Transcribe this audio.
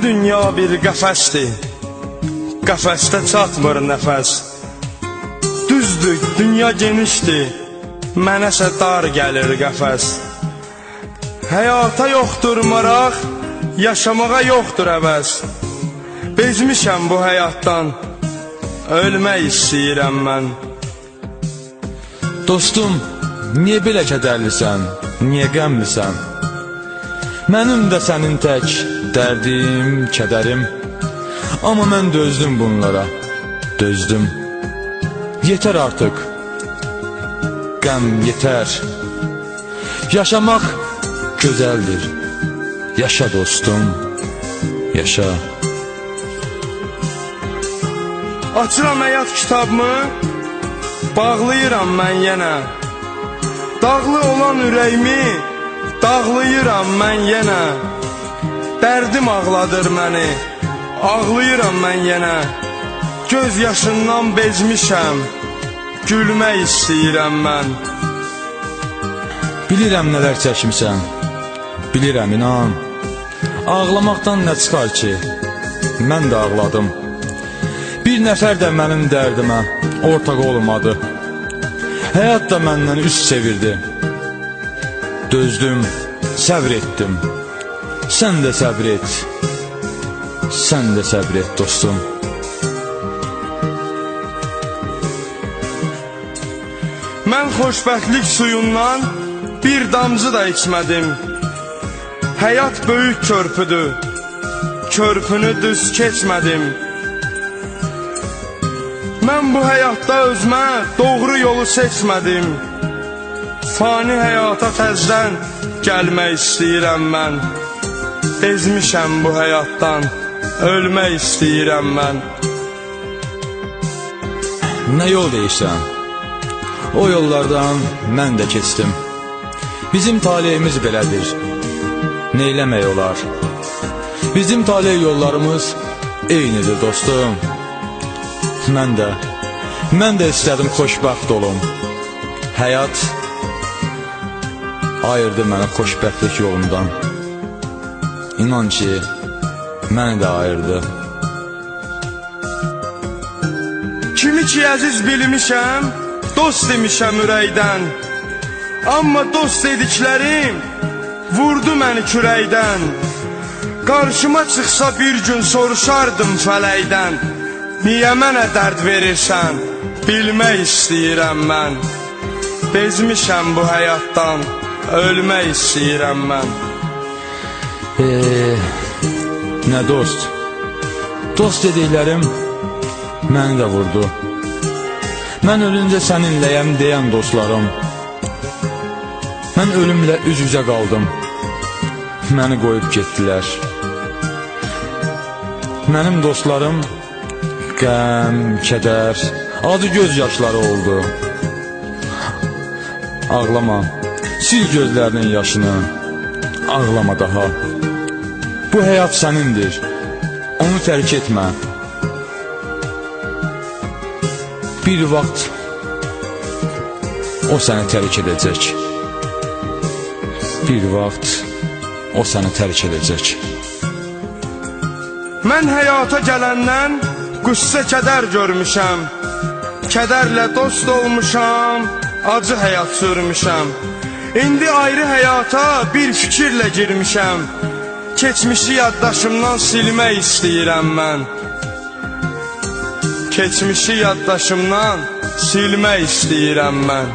dünya bir qəfəsdir, qəfəsdə çatmır nəfəs. Düzdür, dünya genişdir, mənəsə dar gəlir qəfəs. Həyata yoxdur maraq, yaşamağa yoxdur əvəz. Bezmişəm bu həyatdan, ölmək istəyirəm mən. Dostum, niyə belə kədərlisən, niyə qəmlisən? Mənim də sənin tək dərdim, kədərim. Amma mən dözdüm bunlara, dözdüm. Yetər artıq, qəm yetər. Yaşamaq gözəldir, yaşa dostum, yaşa. Açıram həyat kitabımı, bağlayıram mən yenə. Dağlı olan ürəyimi, dağlayıram mən yenə. Dərdim ağladır məni, ağlayıram mən yenə. Göz yaşından bezmişəm, gülmək istəyirəm mən. Bilirəm nələr çəkimsən, bilirəm inan. Ağlamaqdan nə çıxar ki, mən də ağladım. Bir nəfər də mənim dərdimə ortaq olmadı. Həyat da məndən üst çevirdi. Dözdüm, səbr etdim. Sən də səbr et. Sən də səbr et dostum. Mən xoşbəxtlik suyundan bir damcı da içmədim. Həyat böyük körpüdür, körpünü düz keçmədim. Mən bu həyatda özmə doğru yolu seçmədim. Fani həyata təzdən gəlmək istəyirəm mən. Bezmişəm bu həyatdan, ölmək istəyirəm mən. Nə yol deyirsən? O yollardan mən də keçdim. Bizim taleyimiz belədir, neyləmək olar? Bizim taley yollarımız eynidir dostum. Mən də istədim xoşbəxt olum. Həyat ayırdı mənə xoşbəxtlik yolundan. İnan ki, məni də ayırdı. Kimi ki əziz bilmişəm, dost demişəm ürəkdən. Amma dost dediklərim vurdu məni kürəkdən. Qarşıma çıxsa bir gün soruşardım fələkdən. Niyə mənə dərd verirsən, bilmək istəyirəm mən. Bezmişəm bu həyatdan, ölmək istəyirəm mən. Nə dost? Dost dediklərim məni də vurdu. Mən ölüncə səninləyəm deyən dostlarım. Mən ölümlə üz-üzə qaldım. Məni qoyub getdilər. Mənim dostlarım qəm, kədər, acı göz yaşları oldu. Ağlama, sil gözlərinin yaşını, ağlama daha. Bu həyat sənindir, onu tərk etmə. Bir vaxt o səni tərk edəcək. Bir vaxt o səni tərk edəcək. Mən həyata gələndən qüssə kədər görmüşəm. Kədərlə dost olmuşam, acı həyat sürmüşəm. İndi ayrı həyata bir fikirlə girmişəm. Keçmişi yaddaşımdan silmək istəyirəm mən. Keçmişi yaddaşımdan silmək istəyirəm mən.